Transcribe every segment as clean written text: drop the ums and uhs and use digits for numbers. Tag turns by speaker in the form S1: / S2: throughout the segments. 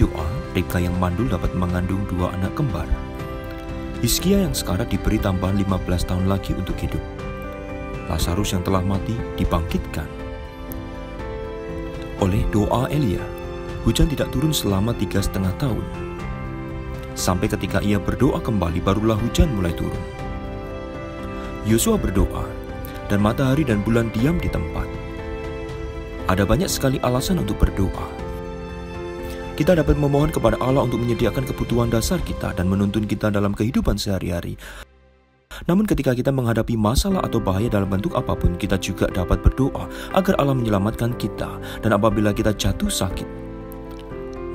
S1: doa, Ribka yang mandul dapat mengandung 2 anak kembar. Hizkia yang sekarat diberi tambahan 15 tahun lagi untuk hidup. Lazarus yang telah mati dibangkitkan. Oleh doa Elia, hujan tidak turun selama 3,5 tahun. Sampai ketika ia berdoa kembali, barulah hujan mulai turun. Yosua berdoa, dan matahari dan bulan diam di tempat. Ada banyak sekali alasan untuk berdoa. Kita dapat memohon kepada Allah untuk menyediakan kebutuhan dasar kita dan menuntun kita dalam kehidupan sehari-hari. Namun ketika kita menghadapi masalah atau bahaya dalam bentuk apapun, kita juga dapat berdoa agar Allah menyelamatkan kita. Dan apabila kita jatuh sakit,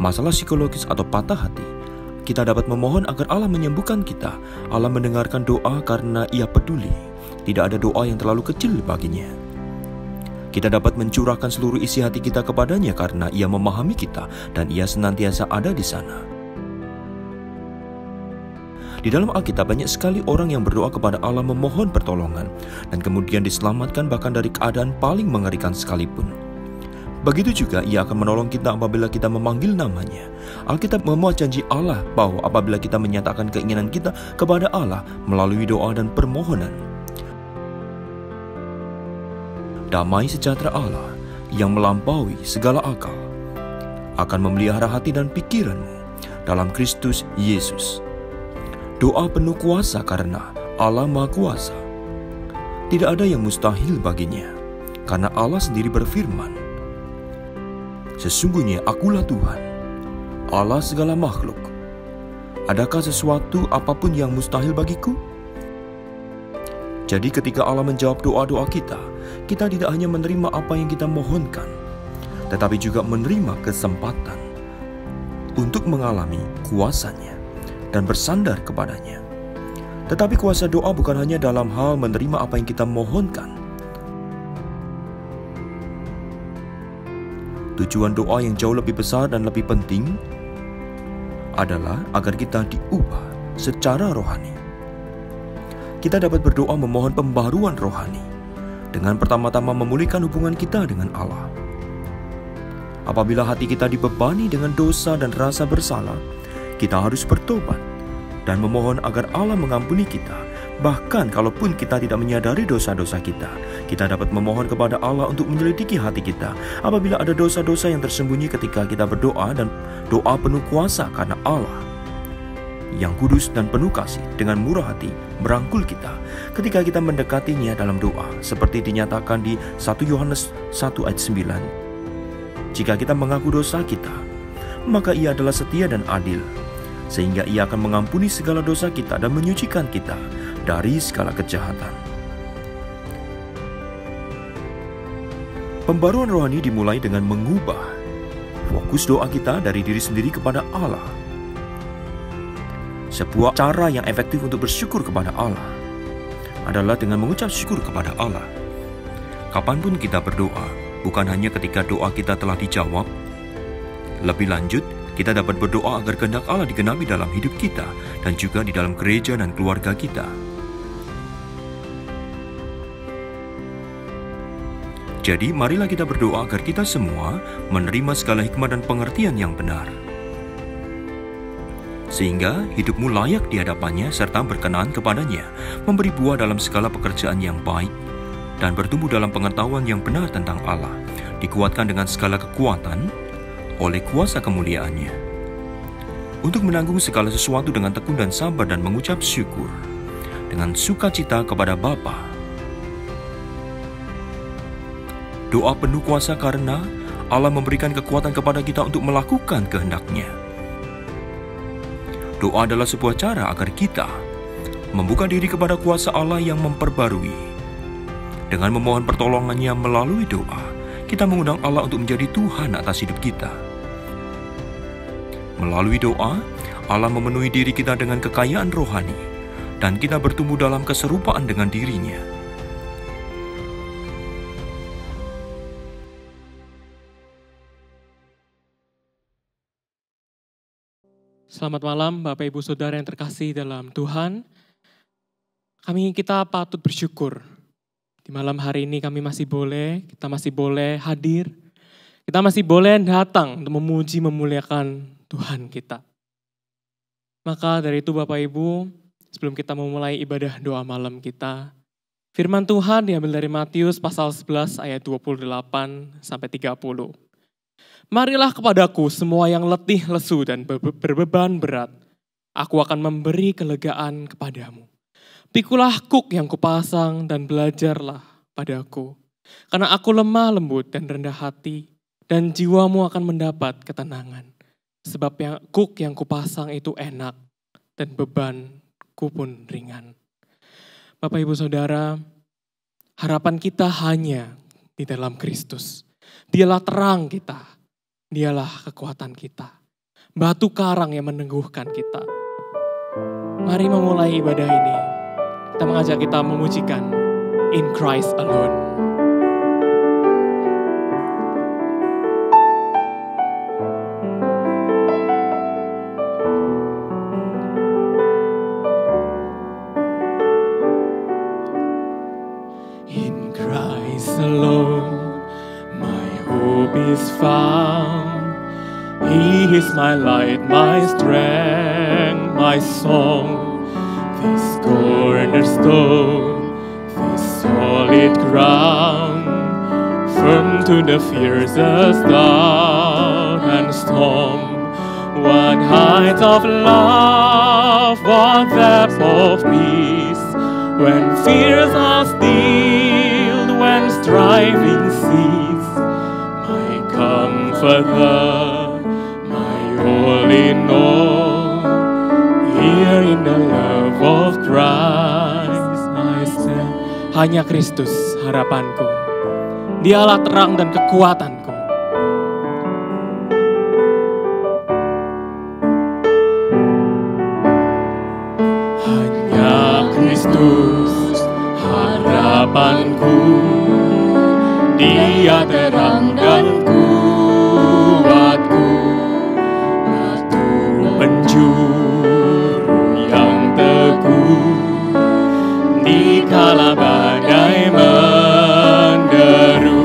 S1: masalah psikologis atau patah hati, kita dapat memohon agar Allah menyembuhkan kita. Allah mendengarkan doa karena Ia peduli. Tidak ada doa yang terlalu kecil baginya. Kita dapat mencurahkan seluruh isi hati kita kepadanya karena Ia memahami kita dan Ia senantiasa ada di sana. Di dalam Alkitab banyak sekali orang yang berdoa kepada Allah memohon pertolongan dan kemudian diselamatkan bahkan dari keadaan paling mengerikan sekalipun. Begitu juga Ia akan menolong kita apabila kita memanggil namanya. Alkitab memuat janji Allah bahwa apabila kita menyatakan keinginan kita kepada Allah melalui doa dan permohonan, damai sejahtera Allah yang melampaui segala akal akan memelihara hati dan pikiranmu dalam Kristus Yesus. Doa penuh kuasa karena Allah Maha Kuasa. Tidak ada yang mustahil baginya, karena Allah sendiri berfirman, "Sesungguhnya Akulah Tuhan, Allah segala makhluk. Adakah sesuatu apapun yang mustahil bagiku?" Jadi ketika Allah menjawab doa-doa kita tidak hanya menerima apa yang kita mohonkan, tetapi juga menerima kesempatan untuk mengalami kuasa-Nya dan bersandar kepadanya. Tetapi kuasa doa bukan hanya dalam hal menerima apa yang kita mohonkan. Tujuan doa yang jauh lebih besar dan lebih penting adalah agar kita diubah secara rohani. Kita dapat berdoa memohon pembaruan rohani dengan pertama-tama memulihkan hubungan kita dengan Allah. Apabila hati kita dibebani dengan dosa dan rasa bersalah, kita harus bertobat dan memohon agar Allah mengampuni kita. Bahkan kalaupun kita tidak menyadari dosa-dosa kita, kita dapat memohon kepada Allah untuk menyelidiki hati kita. Apabila ada dosa-dosa yang tersembunyi ketika kita berdoa, dan doa penuh kuasa karena Allah yang kudus dan penuh kasih dengan murah hati merangkul kita ketika kita mendekatinya dalam doa, seperti dinyatakan di 1 Yohanes 1 ayat 9. Jika kita mengaku dosa kita, maka Ia adalah setia dan adil, sehingga Ia akan mengampuni segala dosa kita dan menyucikan kita dari segala kejahatan. Pembaruan rohani dimulai dengan mengubah fokus doa kita dari diri sendiri kepada Allah. Sebuah cara yang efektif untuk bersyukur kepada Allah adalah dengan mengucap syukur kepada Allah. Kapanpun kita berdoa, bukan hanya ketika doa kita telah dijawab. Lebih lanjut, kita dapat berdoa agar kehendak Allah digenapi dalam hidup kita dan juga di dalam gereja dan keluarga kita. Jadi, marilah kita berdoa agar kita semua menerima segala hikmat dan pengertian yang benar, sehingga hidupmu layak di hadapannya serta berkenan kepadanya, memberi buah dalam segala pekerjaan yang baik, dan bertumbuh dalam pengetahuan yang benar tentang Allah, dikuatkan dengan segala kekuatan oleh kuasa kemuliaan-Nya, untuk menanggung segala sesuatu dengan tekun dan sabar dan mengucap syukur dengan sukacita kepada Bapa. Doa penuh kuasa karena Allah memberikan kekuatan kepada kita untuk melakukan kehendak-Nya. Doa adalah sebuah cara agar kita membuka diri kepada kuasa Allah yang memperbarui. Dengan memohon pertolongan-Nya melalui doa, kita mengundang Allah untuk menjadi Tuhan atas hidup kita. Melalui doa, Allah memenuhi diri kita dengan kekayaan rohani, dan kita bertumbuh dalam keserupaan dengan diri-Nya.
S2: Selamat malam Bapak Ibu Saudara yang terkasih dalam Tuhan. Kita patut bersyukur. Di malam hari ini kita masih boleh hadir. Kita masih boleh datang untuk memuji, memuliakan Tuhan kita. Maka dari itu Bapak Ibu, sebelum kita memulai ibadah doa malam kita, firman Tuhan diambil dari Matius pasal 11 ayat 28 sampai 30. Marilah kepadaku semua yang letih, lesu dan berbeban berat. Aku akan memberi kelegaan kepadamu. Pikulah kuk yang kupasang dan belajarlah padaku. Karena aku lemah lembut dan rendah hati, dan jiwamu akan mendapat ketenangan. Sebab kuk yang kupasang itu enak, dan bebanku pun ringan. Bapak Ibu Saudara, harapan kita hanya di dalam Kristus. Dialah terang kita, dialah kekuatan kita. Batu karang yang meneguhkan kita. Mari memulai ibadah ini. Kita mengajak kita memujikan In Christ Alone. In Christ alone, my hope is found. He is my light, my strength, my song. This cornerstone, this solid ground, firm to the fiercest doubt and storm. What height of love, what depth of peace, when fears are stilled, when striving cease. My comforter, my all in all, here in the love of Christ I stand. Hanya Kristus harapanku, dialah terang dan kekuatanku. Hanya Kristus harapanku, Dia terang dan kuatku, batu penjuru yang teguh, di kala badai menderu,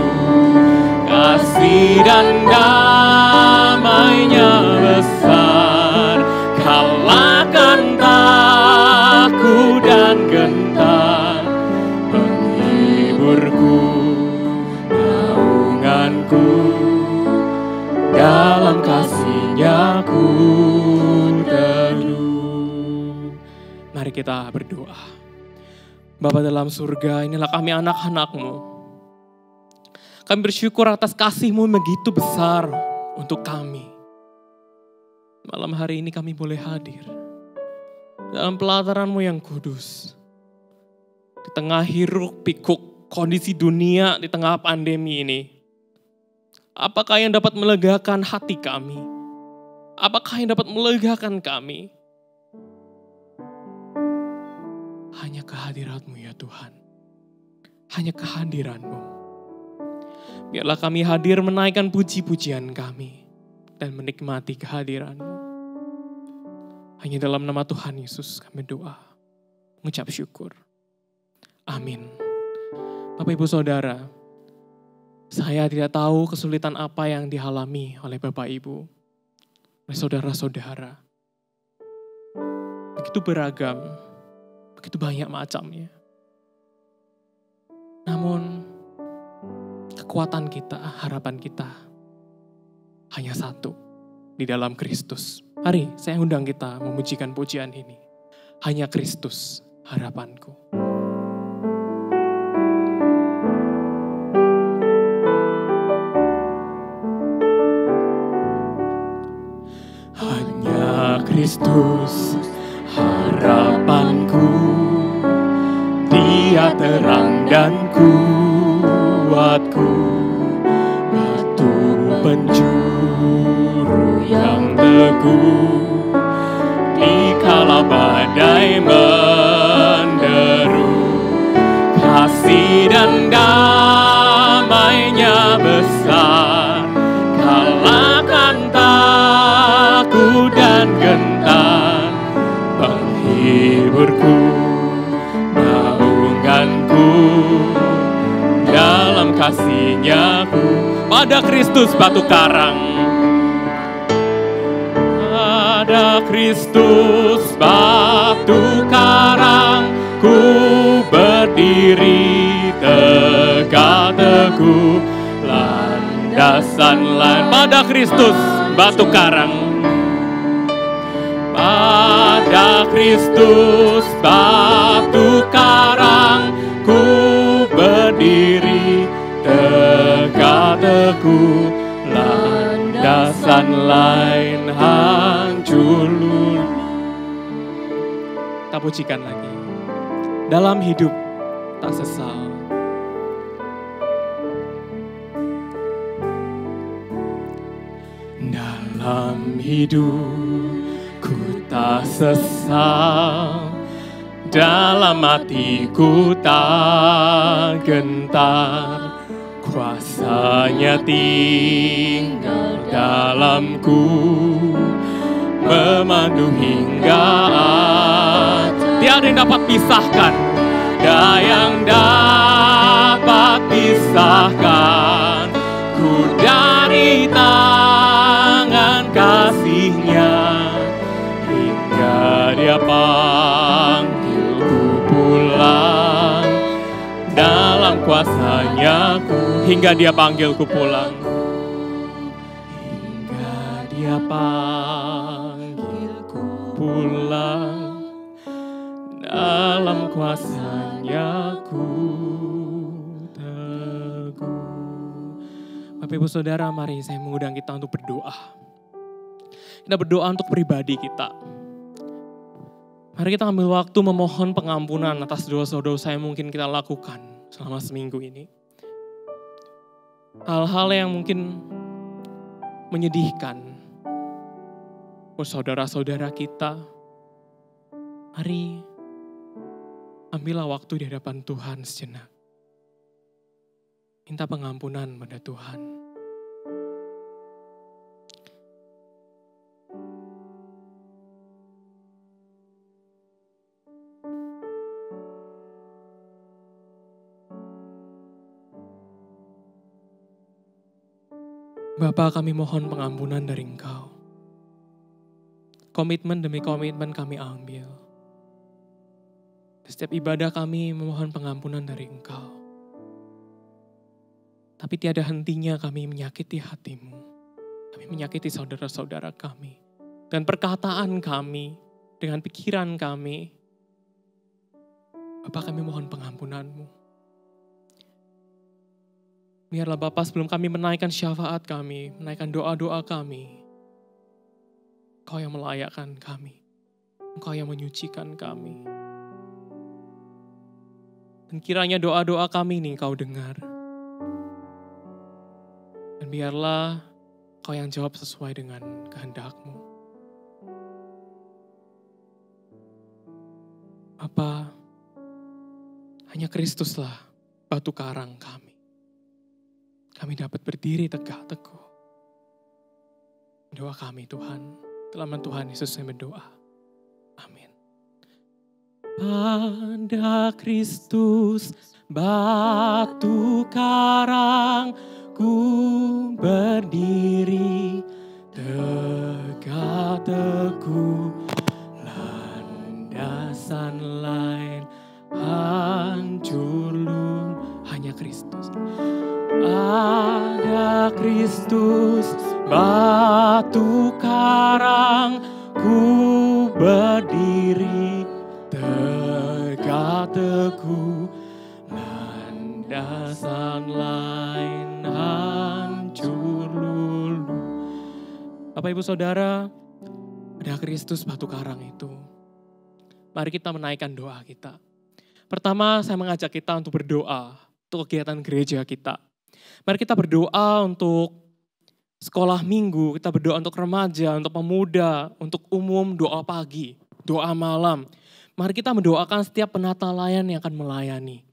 S2: kasih dan damai-Nya besar, kalahkan takut dan gentar, penghiburku, naunganku, dalam kasih-Nya ku teduh. Mari kita berdoa. Bapa dalam surga, inilah kami anak-anak-Mu. Kami bersyukur atas kasih-Mu begitu besar untuk kami. Malam hari ini kami boleh hadir dalam pelataran-Mu yang kudus. Di tengah hiruk pikuk kondisi dunia, di tengah pandemi ini. Apakah yang dapat melegakan hati kami? Apakah yang dapat melegakan kami? Hanya kehadirat-Mu ya Tuhan. Hanya kehadiran-Mu. Biarlah kami hadir menaikkan puji-pujian kami. Dan menikmati kehadiran-Mu. Hanya dalam nama Tuhan Yesus kami doa. Mengucap syukur. Amin. Bapak Ibu Saudara. Saya tidak tahu kesulitan apa yang dialami oleh Bapak Ibu. Oleh saudara-saudara. Begitu beragam. Begitu banyak macamnya. Namun, kekuatan kita, harapan kita, hanya satu, di dalam Kristus. Mari, saya undang kita memujikan pujian ini. Hanya Kristus, harapanku. Hanya Kristus, harapanku, Dia terang dan kuatku, batu penjuru yang teguh, di kala badai menderu, kasih dan damai-Nya besar, kalahkan takut dan gentar, penghiburku, naunganku, dalam kasih-Nya ku. Pada Kristus batu karang, pada Kristus batu karang, ku berdiri tegak teguh, landasan lain pada Kristus batu karang. Pada Kristus batu karang, ku berdiri tegak teguh, landasan lain hancur luluh. Kita pujikan lagi. Dalam hidup tak sesal. Dalam hidupku tak sesal, dalam hatiku tak gentar, kuasanya tinggal dalamku, memandu hingga tiada yang dapat pisahkan, tiada yang dapat pisahkan ku dari tangan kasih-Nya, hingga Dia panggilku pulang, dalam kuasa-Nya hingga Dia panggilku pulang, hingga Dia panggilku pulang, dalam kuasa-Nya ku teguh. Bapak Ibu Saudara, mari saya mengundang kita untuk berdoa. Kita berdoa untuk pribadi kita. Mari kita ambil waktu memohon pengampunan atas dosa-dosa yang mungkin kita lakukan selama seminggu ini. Hal-hal yang mungkin menyedihkan buat saudara-saudara kita. Mari ambillah waktu di hadapan Tuhan sejenak. Minta pengampunan pada Tuhan. Bapa, kami mohon pengampunan dari Engkau. Komitmen demi komitmen kami ambil. Setiap ibadah kami memohon pengampunan dari Engkau. Tapi tiada hentinya kami menyakiti hati-Mu. Kami menyakiti saudara-saudara kami. Dengan perkataan kami, dengan pikiran kami. Bapa, kami mohon pengampunan-Mu. Biarlah Bapa, sebelum kami menaikkan syafaat kami, menaikkan doa-doa kami, Engkau yang melayakkan kami. Engkau yang menyucikan kami. Dan kiranya doa-doa kami ini Engkau dengar. Dan biarlah Engkau yang jawab sesuai dengan kehendak-Mu. Bapa, hanya Kristuslah batu karang kami. Kami dapat berdiri tegak teguh. Doa kami Tuhan, dalam nama Tuhan Yesus saya berdoa. Amin. Pada Kristus batu karang, ku berdiri tegak teguh, landasan lain hancur luluh. Hanya Kristus. Ada Kristus batu karang, ku berdiri tegak teguh, landasan lain hancur luluh. Bapak Ibu Saudara, ada Kristus batu karang itu. Mari kita menaikkan doa kita. Pertama, saya mengajak kita untuk berdoa untuk kegiatan gereja kita. Mari kita berdoa untuk sekolah minggu, kita berdoa untuk remaja, untuk pemuda, untuk umum, doa pagi, doa malam. Mari kita mendoakan setiap penata layan yang akan melayani.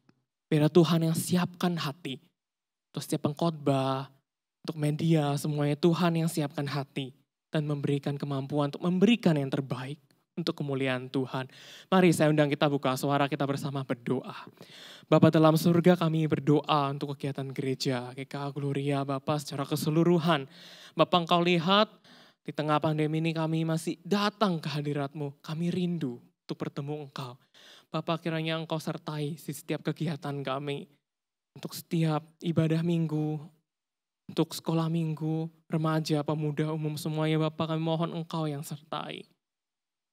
S2: Biar Tuhan yang siapkan hati. Untuk setiap pengkhotbah, untuk media, semuanya Tuhan yang siapkan hati. Dan memberikan kemampuan untuk memberikan yang terbaik. Untuk kemuliaan Tuhan. Mari saya undang kita buka suara, kita bersama berdoa. Bapa dalam surga, kami berdoa untuk kegiatan gereja GKA Gloria Bapa secara keseluruhan. Bapa, Engkau lihat Di tengah pandemi ini kami masih datang ke hadirat-Mu. Kami rindu untuk bertemu Engkau. Bapa, kiranya Engkau sertai di setiap kegiatan kami. Untuk setiap ibadah minggu, untuk sekolah minggu, remaja, pemuda, umum semuanya Bapak, kami mohon Engkau yang sertai.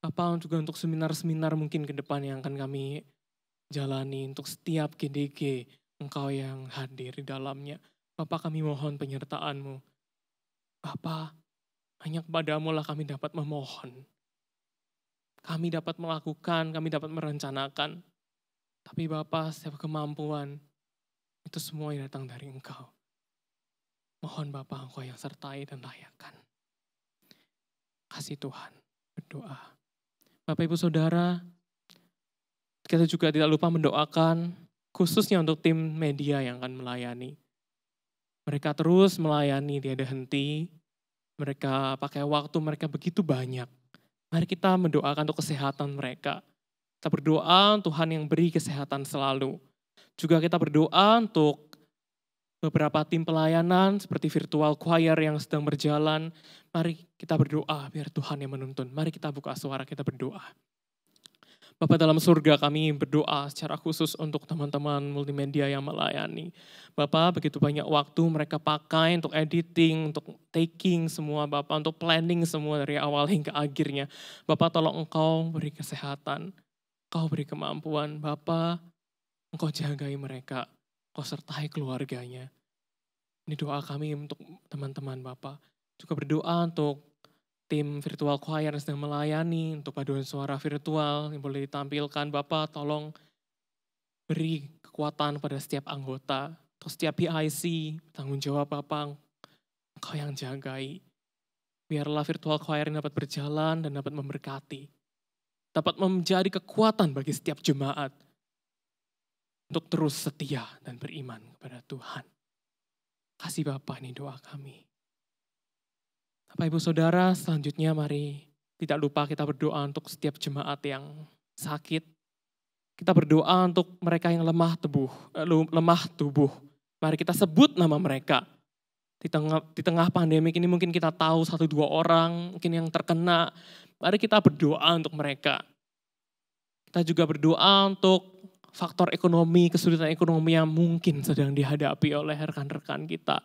S2: Bapak, juga untuk seminar-seminar mungkin ke depan yang akan kami jalani, untuk setiap GDG, Engkau yang hadir di dalamnya. Bapak, kami mohon penyertaan-Mu. Bapak, hanya kepadamu lah kami dapat memohon. Kami dapat melakukan, kami dapat merencanakan. Tapi Bapa, setiap kemampuan, itu semua yang datang dari Engkau. Mohon Bapa, Engkau yang sertai dan layakan. Kasih Tuhan, berdoa. Bapak Ibu Saudara, kita juga tidak lupa mendoakan, khususnya untuk tim media yang akan melayani. Mereka terus melayani, tiada henti. Mereka pakai waktu mereka begitu banyak. Mari kita mendoakan untuk kesehatan mereka. Kita berdoa Tuhan yang beri kesehatan selalu. Juga kita berdoa untuk beberapa tim pelayanan seperti virtual choir yang sedang berjalan. Mari kita berdoa biar Tuhan yang menuntun. Mari kita buka suara, kita berdoa. Bapa dalam surga, kami berdoa secara khusus untuk teman-teman multimedia yang melayani. Bapak, begitu banyak waktu mereka pakai untuk editing, untuk taking semua Bapak, untuk planning semua dari awal hingga akhirnya. Bapak, tolong Engkau beri kesehatan, Engkau beri kemampuan. Bapak, Engkau jagai mereka, Engkau sertai keluarganya. Ini doa kami untuk teman-teman Bapak. Juga berdoa untuk tim virtual choir yang sedang melayani, untuk paduan suara virtual yang boleh ditampilkan. Bapak, tolong beri kekuatan pada setiap anggota, atau setiap PIC, tanggung jawab Bapak, Engkau yang jagai. Biarlah virtual choir ini dapat berjalan dan dapat memberkati. Dapat menjadi kekuatan bagi setiap jemaat untuk terus setia dan beriman kepada Tuhan. Kasih Bapak, ini doa kami. Bapak Ibu Saudara, selanjutnya mari tidak lupa kita berdoa untuk setiap jemaat yang sakit. Kita berdoa untuk mereka yang lemah tubuh. Mari kita sebut nama mereka. Di tengah pandemik ini mungkin kita tahu 1-2 orang mungkin yang terkena. Mari kita berdoa untuk mereka. Kita juga berdoa untuk faktor ekonomi, kesulitan ekonomi yang mungkin sedang dihadapi oleh rekan-rekan kita.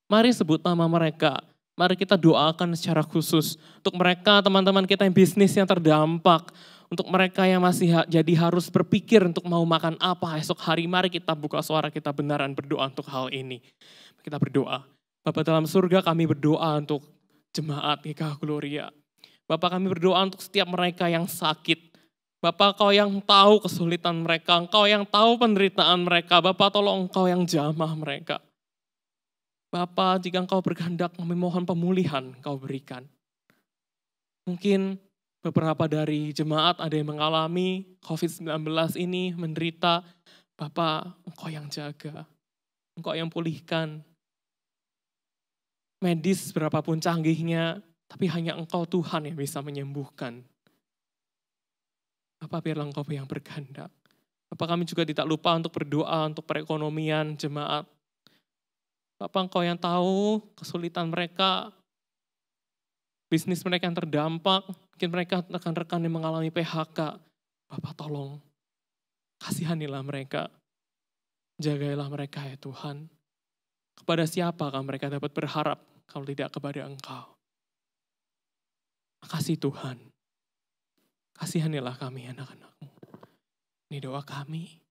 S2: Mari sebut nama mereka. Mari kita doakan secara khusus untuk mereka, teman-teman kita yang bisnis yang terdampak. Untuk mereka yang masih jadi harus berpikir untuk mau makan apa esok hari. Mari kita buka suara, kita benaran berdoa untuk hal ini. Kita berdoa. Bapa dalam surga, kami berdoa untuk jemaat GKH Gloria. Bapak, kami berdoa untuk setiap mereka yang sakit. Bapak, Kau yang tahu kesulitan mereka, Engkau yang tahu penderitaan mereka. Bapak, tolong Engkau yang jamah mereka. Bapak, jika Engkau berkehendak, kami mohon pemulihan Engkau berikan. Mungkin beberapa dari jemaat ada yang mengalami COVID-19 ini, menderita. Bapak, Engkau yang jaga, Engkau yang pulihkan. Medis berapapun canggihnya, tapi hanya Engkau Tuhan yang bisa menyembuhkan. Bapak, biarlah Engkau yang berkehendak. Bapak, kami juga tidak lupa untuk berdoa untuk perekonomian jemaat. Bapak, Engkau yang tahu kesulitan mereka, bisnis mereka yang terdampak, mungkin mereka rekan-rekan yang mengalami PHK. Bapak, tolong kasihanilah mereka, jagailah mereka ya Tuhan. Kepada siapakah mereka dapat berharap kalau tidak kepada Engkau? Makasih Tuhan, kasihanilah kami anak-anak-Mu. Ini doa kami,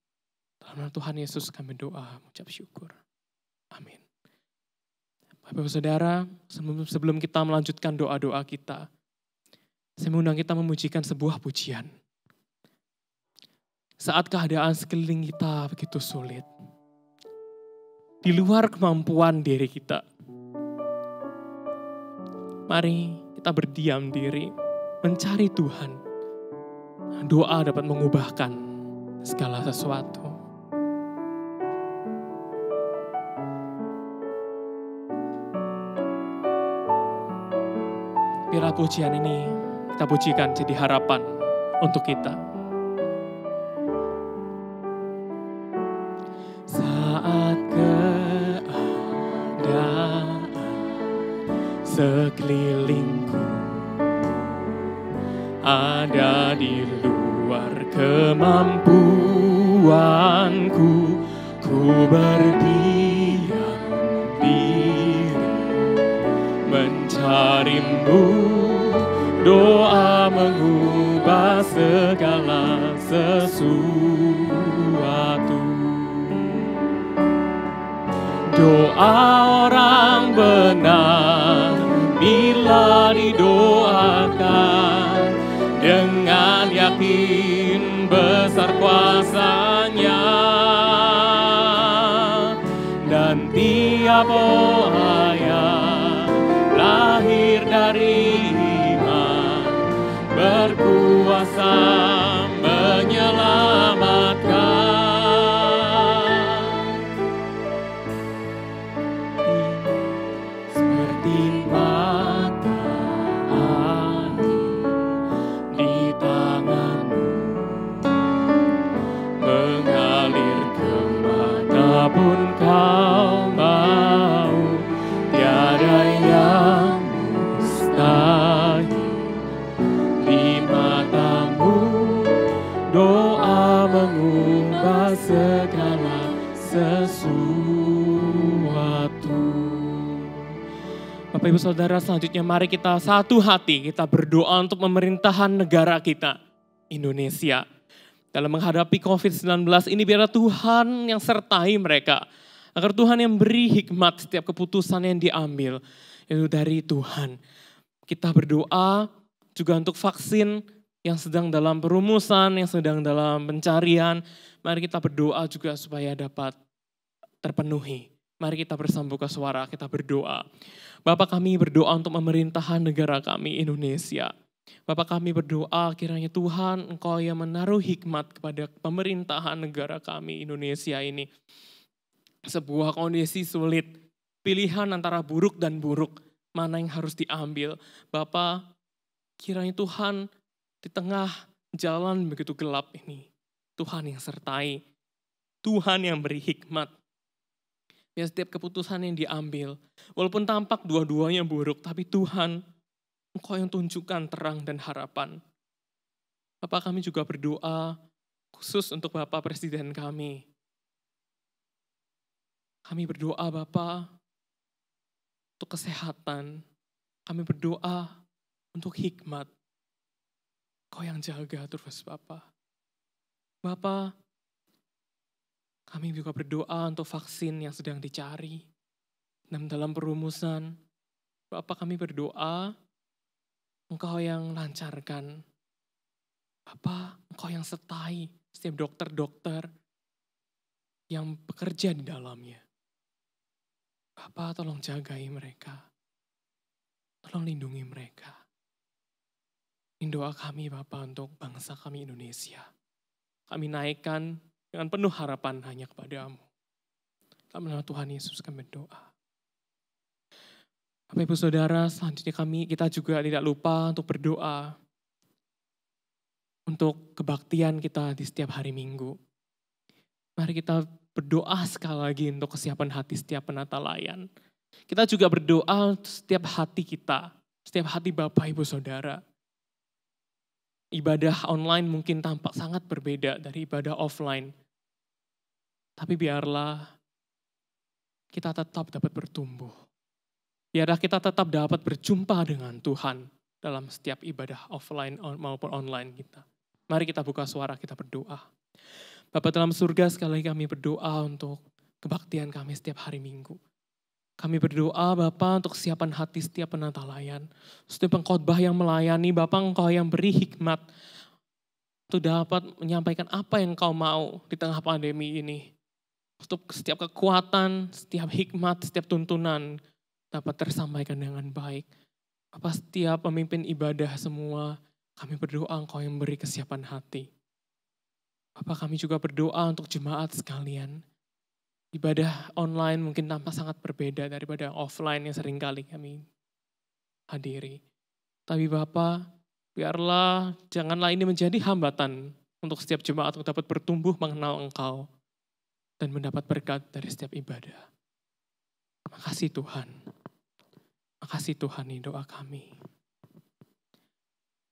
S2: dalam nama Tuhan Yesus kami doa, mengucap syukur. Amin. Bapak Saudara, sebelum kita melanjutkan doa-doa kita, saya mengundang kita memujikan sebuah pujian. Saat keadaan sekeliling kita begitu sulit, di luar kemampuan diri kita, mari kita berdiam diri, mencari Tuhan. Doa dapat mengubahkan segala sesuatu. Biarlah pujian ini kita pujikan jadi harapan untuk kita. Saat keadaan sekelilingku ada di luar kemampuanku. Ku berdiam diri mencarimu, doa mengubah segala sesuatu. Doa orang benar bila didoakan dengan yakin besar kuasanya, dan tiap doa yang lahir dari iman berkuasa menyelamatkan. Seperti mata angin di tanganmu, mengalir kemanapun kau mau. Tiada yang mustahil di matamu, doa mengubah segala sesuatu. Bapak Ibu Saudara, selanjutnya mari kita satu hati, kita berdoa untuk pemerintahan negara kita, Indonesia. Dalam menghadapi COVID-19 ini, biarlah Tuhan yang sertai mereka. Agar Tuhan yang beri hikmat setiap keputusan yang diambil, itu dari Tuhan. Kita berdoa juga untuk vaksin yang sedang dalam perumusan, yang sedang dalam pencarian. Mari kita berdoa juga supaya dapat terpenuhi. Mari kita bersama buka suara, kita berdoa. Bapak, kami berdoa untuk pemerintahan negara kami, Indonesia. Bapak, kami berdoa kiranya Tuhan Engkau yang menaruh hikmat kepada pemerintahan negara kami, Indonesia ini. Sebuah kondisi sulit, pilihan antara buruk dan buruk, mana yang harus diambil. Bapak, kiranya Tuhan di tengah jalan begitu gelap ini, Tuhan yang sertai, Tuhan yang beri hikmat. Ya, setiap keputusan yang diambil, walaupun tampak dua-duanya buruk, tapi Tuhan, Engkau yang tunjukkan terang dan harapan. Bapak, kami juga berdoa khusus untuk Bapak Presiden kami. Kami berdoa Bapak untuk kesehatan. Kami berdoa untuk hikmat. Kau yang jaga terus Bapak. Bapak, kami juga berdoa untuk vaksin yang sedang dicari. Dan dalam perumusan, Bapak kami berdoa, Engkau yang lancarkan. Bapak, Engkau yang sertai setiap dokter-dokter yang bekerja di dalamnya. Bapak, tolong jagai mereka. Tolong lindungi mereka. Ini doa kami Bapak untuk bangsa kami Indonesia. Kami naikkan dengan penuh harapan hanya kepadamu. Dalam nama Tuhan Yesus kami berdoa. Bapak Ibu Saudara, selanjutnya kita juga tidak lupa untuk berdoa untuk kebaktian kita di setiap hari Minggu. Mari kita berdoa sekali lagi untuk kesiapan hati setiap penata layan. Kita juga berdoa untuk setiap hati kita, setiap hati Bapak Ibu Saudara. Ibadah online mungkin tampak sangat berbeda dari ibadah offline. Tapi biarlah kita tetap dapat bertumbuh. Biarlah kita tetap dapat berjumpa dengan Tuhan dalam setiap ibadah offline maupun online kita. Mari kita buka suara, kita berdoa. Bapa dalam surga, sekali lagi kami berdoa untuk kebaktian kami setiap hari Minggu. Kami berdoa Bapa untuk kesiapan hati setiap penata layan. Setiap pengkhotbah yang melayani, Bapa Engkau yang beri hikmat untuk dapat menyampaikan apa yang Engkau mau di tengah pandemi ini. Untuk setiap kekuatan, setiap hikmat, setiap tuntunan dapat tersampaikan dengan baik. Bapa, setiap pemimpin ibadah semua, kami berdoa Engkau yang beri kesiapan hati. Bapa, kami juga berdoa untuk jemaat sekalian. Ibadah online mungkin tampak sangat berbeda daripada offline yang seringkali kami hadiri. Tapi Bapa, biarlah janganlah ini menjadi hambatan untuk setiap jemaat untuk dapat bertumbuh mengenal Engkau dan mendapat berkat dari setiap ibadah. Terima kasih Tuhan. Terima kasih Tuhan, ini doa kami.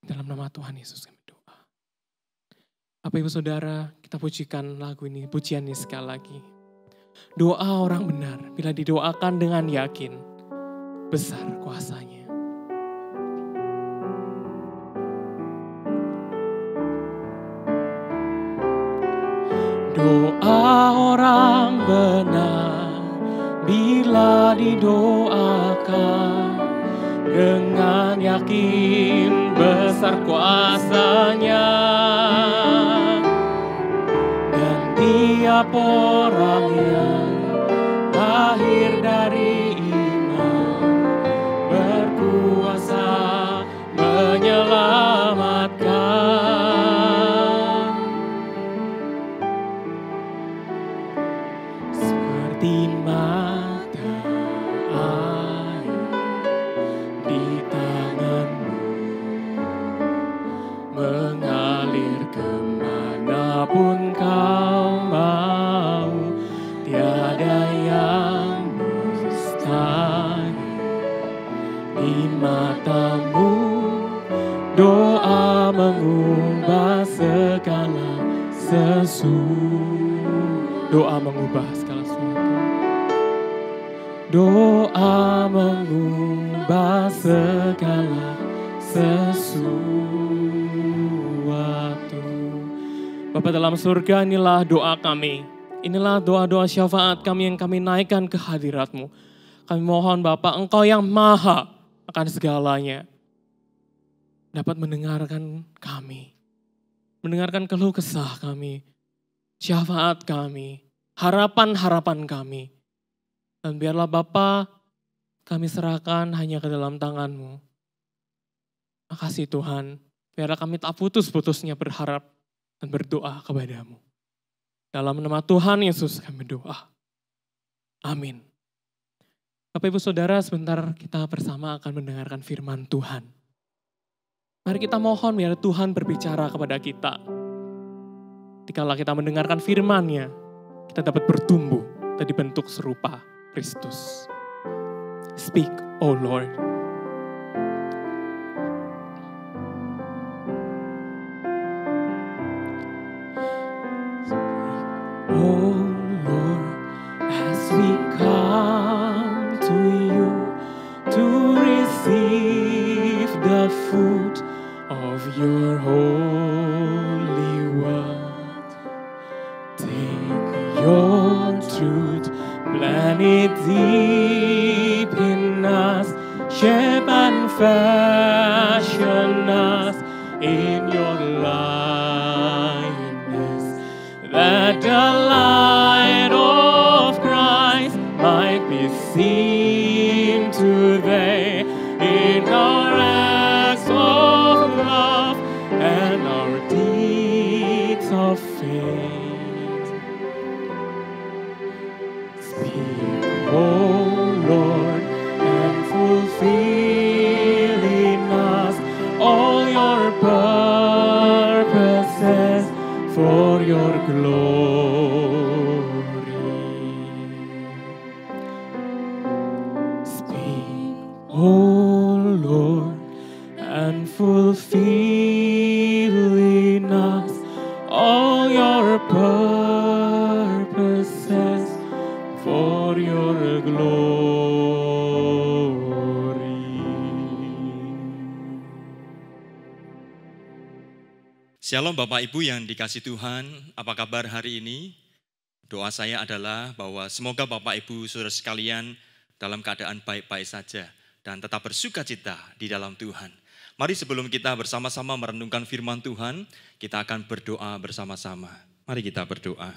S2: Dalam nama Tuhan Yesus kami doa. Bapak Ibu Saudara, kita pujikan lagu ini, pujian ini sekali lagi. Doa orang benar, bila didoakan dengan yakin, besar kuasanya. Doa orang benar, bila didoakan dengan yakin besar kuasanya. Dan tiap orang yang lahir dari iman berkuasa menyelamatkan. Seperti mata air di tanganmu, mengalir kemanapun kau mau, tiada yang mustahil di matamu. Doa mengubah segala sesuatu. Doa mengubah segala sesuatu. Doa mengubah segala sesuatu. Bapa dalam surga, inilah doa kami. Inilah doa-doa syafaat kami yang kami naikkan ke hadirat-Mu. Kami mohon Bapa, Engkau yang maha akan segalanya, dapat mendengarkan kami. Mendengarkan keluh kesah kami, syafaat kami, harapan-harapan kami. Dan biarlah Bapa, kami serahkan hanya ke dalam tangan-Mu. Makasih Tuhan, biarlah kami tak putus-putusnya berharap dan berdoa kepada-Mu. Dalam nama Tuhan Yesus kami berdoa. Amin. Bapak Ibu Saudara, sebentar kita bersama akan mendengarkan firman Tuhan. Mari kita mohon biar Tuhan berbicara kepada kita. Dikala kita mendengarkan firman-Nya, kita dapat bertumbuh dan dibentuk serupa Kristus. Speak, O Lord. Oh Lord, as we come to you to receive the fruit of your holy word, take your truth, plant it deep in us, shape and fashion us in your likeness, that the light of Christ might be seen today in our acts of love and our deeds of faith. Speak, O Lord, and fulfill in us all your purposes for your glory. Speak, O Lord, and fulfill in us all your purposes for your glory.
S3: Shalom Bapak Ibu yang dikasih Tuhan, apa kabar hari ini? Doa saya adalah bahwa semoga Bapak Ibu saudara sekalian dalam keadaan baik-baik saja dan tetap bersuka cita di dalam Tuhan. Mari sebelum kita bersama-sama merenungkan firman Tuhan, kita akan berdoa bersama-sama. Mari kita berdoa.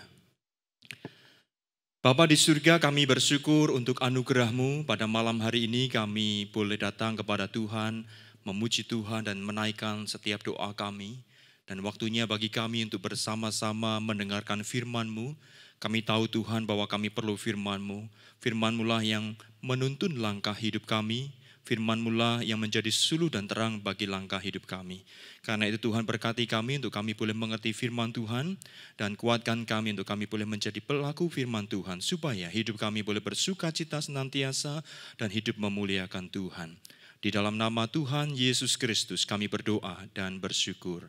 S3: Bapa di surga, kami bersyukur untuk anugerah-Mu. Pada malam hari ini kami boleh datang kepada Tuhan, memuji Tuhan dan menaikkan setiap doa kami. Dan waktunya bagi kami untuk bersama-sama mendengarkan firman-Mu. Kami tahu Tuhan bahwa kami perlu firman-Mu. Firman-Mu lah yang menuntun langkah hidup kami. Firman-Mu lah yang menjadi suluh dan terang bagi langkah hidup kami. Karena itu Tuhan berkati kami untuk kami boleh mengerti firman Tuhan. Dan kuatkan kami untuk kami boleh menjadi pelaku firman Tuhan. Supaya hidup kami boleh bersuka cita senantiasa dan hidup memuliakan Tuhan. Di dalam nama Tuhan Yesus Kristus kami berdoa dan bersyukur.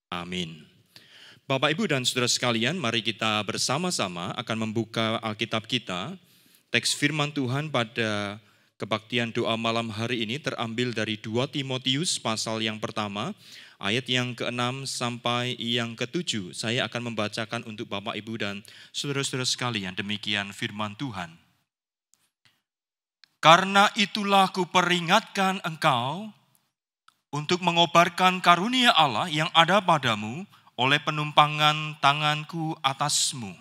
S3: Amin. Bapak, Ibu, dan saudara sekalian, mari kita bersama-sama akan membuka Alkitab kita. Teks firman Tuhan pada kebaktian doa malam hari ini terambil dari 2 Timotius pasal yang pertama, ayat yang ke-6 sampai yang ke-7. Saya akan membacakan untuk Bapak, Ibu, dan saudara-saudara sekalian. Demikian firman Tuhan. Karena itulah kuperingatkan engkau untuk mengobarkan karunia Allah yang ada padamu oleh penumpangan tanganku atasmu.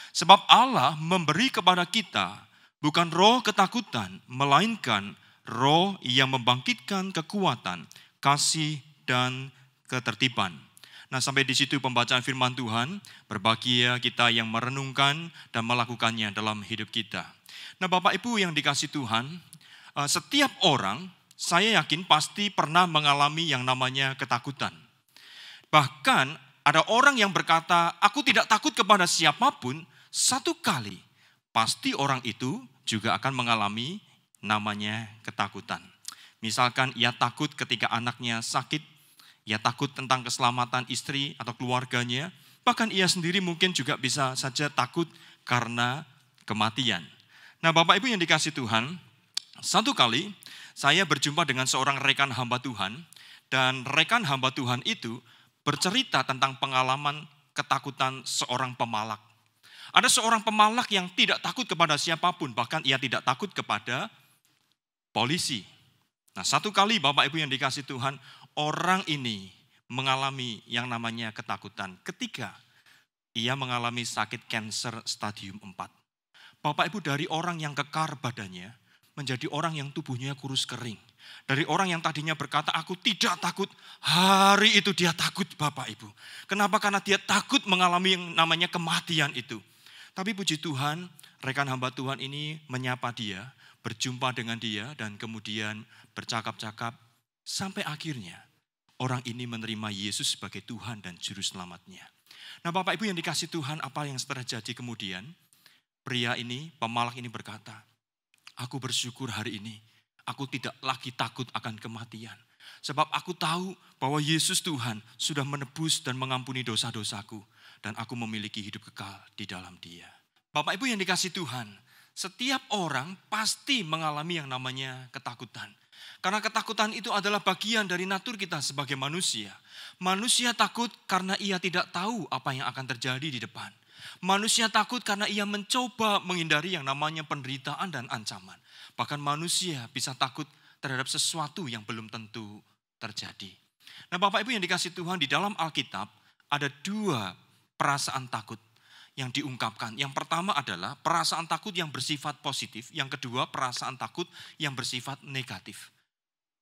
S3: Sebab Allah memberi kepada kita bukan roh ketakutan, melainkan roh yang membangkitkan kekuatan, kasih, dan ketertiban. Nah, sampai di situ pembacaan firman Tuhan. Berbahagia kita yang merenungkan dan melakukannya dalam hidup kita. Nah, Bapak Ibu yang dikasih Tuhan, setiap orang saya yakin pasti pernah mengalami yang namanya ketakutan. Bahkan ada orang yang berkata, aku tidak takut kepada siapapun, satu kali pasti orang itu juga akan mengalami namanya ketakutan. Misalkan ia takut ketika anaknya sakit, ia takut tentang keselamatan istri atau keluarganya, bahkan ia sendiri mungkin juga bisa saja takut karena kematian. Nah, Bapak Ibu yang dikasih Tuhan, satu kali saya berjumpa dengan seorang rekan hamba Tuhan, dan rekan hamba Tuhan itu bercerita tentang pengalaman ketakutan seorang pemalak. Ada seorang pemalak yang tidak takut kepada siapapun, bahkan ia tidak takut kepada polisi. Nah, satu kali Bapak Ibu yang dikasih Tuhan, orang ini mengalami yang namanya ketakutan ketika ia mengalami sakit kanker stadium 4. Bapak Ibu, dari orang yang kekar badannya menjadi orang yang tubuhnya kurus kering. Dari orang yang tadinya berkata, aku tidak takut, hari itu dia takut, Bapak Ibu. Kenapa? Karena dia takut mengalami yang namanya kematian itu. Tapi puji Tuhan, rekan hamba Tuhan ini menyapa dia, berjumpa dengan dia, dan kemudian bercakap-cakap, sampai akhirnya orang ini menerima Yesus sebagai Tuhan dan Juru Selamatnya. Nah, Bapak Ibu yang dikasih Tuhan, apa yang terjadi kemudian? Pria ini, pemalak ini berkata, aku bersyukur hari ini, aku tidak lagi takut akan kematian. Sebab aku tahu bahwa Yesus Tuhan sudah menebus dan mengampuni dosa-dosaku. Dan aku memiliki hidup kekal di dalam Dia. Bapak Ibu yang dikasih Tuhan, setiap orang pasti mengalami yang namanya ketakutan. Karena ketakutan itu adalah bagian dari natur kita sebagai manusia. Manusia takut karena ia tidak tahu apa yang akan terjadi di depan. Manusia takut karena ia mencoba menghindari yang namanya penderitaan dan ancaman. Bahkan manusia bisa takut terhadap sesuatu yang belum tentu terjadi. Nah, Bapak Ibu yang dikasih Tuhan, di dalam Alkitab ada 2 perasaan takut yang diungkapkan. Yang pertama adalah perasaan takut yang bersifat positif. Yang kedua, perasaan takut yang bersifat negatif.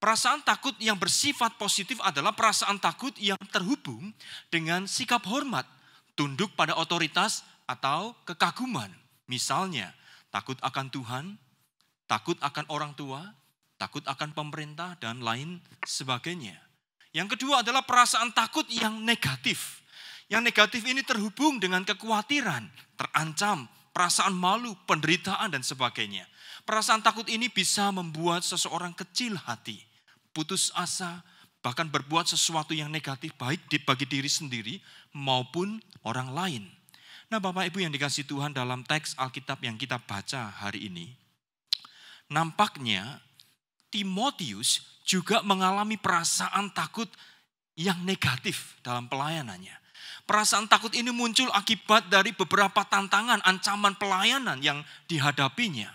S3: Perasaan takut yang bersifat positif adalah perasaan takut yang terhubung dengan sikap hormat, tunduk pada otoritas atau kekaguman. Misalnya, takut akan Tuhan, takut akan orang tua, takut akan pemerintah, dan lain sebagainya. Yang kedua adalah perasaan takut yang negatif. Yang negatif ini terhubung dengan kekhawatiran, terancam, perasaan malu, penderitaan, dan sebagainya. Perasaan takut ini bisa membuat seseorang kecil hati, putus asa, bahkan berbuat sesuatu yang negatif baik bagi diri sendiri maupun orang lain. Nah, Bapak Ibu yang dikasih Tuhan, dalam teks Alkitab yang kita baca hari ini, nampaknya Timotius juga mengalami perasaan takut yang negatif dalam pelayanannya. Perasaan takut ini muncul akibat dari beberapa tantangan, ancaman pelayanan yang dihadapinya.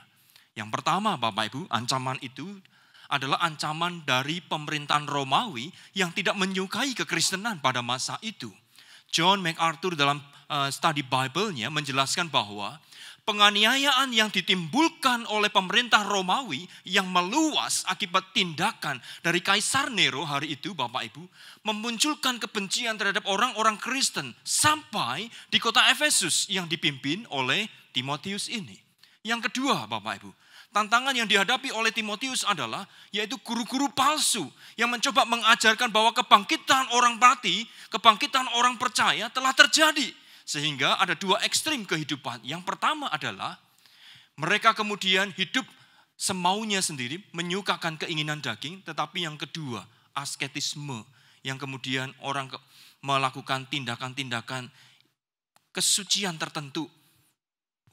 S3: Yang pertama, Bapak Ibu, ancaman itu adalah ancaman dari pemerintahan Romawi yang tidak menyukai kekristenan pada masa itu. John MacArthur dalam study Bible-nya menjelaskan bahwa penganiayaan yang ditimbulkan oleh pemerintah Romawi yang meluas akibat tindakan dari Kaisar Nero hari itu, Bapak Ibu, memunculkan kebencian terhadap orang-orang Kristen sampai di kota Efesus yang dipimpin oleh Timotius ini. Yang kedua, Bapak Ibu, tantangan yang dihadapi oleh Timotius adalah yaitu guru-guru palsu yang mencoba mengajarkan bahwa kebangkitan orang mati, kebangkitan orang percaya telah terjadi. Sehingga ada 2 ekstrim kehidupan. Yang pertama adalah mereka kemudian hidup semaunya sendiri, menyukakan keinginan daging, tetapi yang kedua, asketisme, yang kemudian orang melakukan tindakan-tindakan kesucian tertentu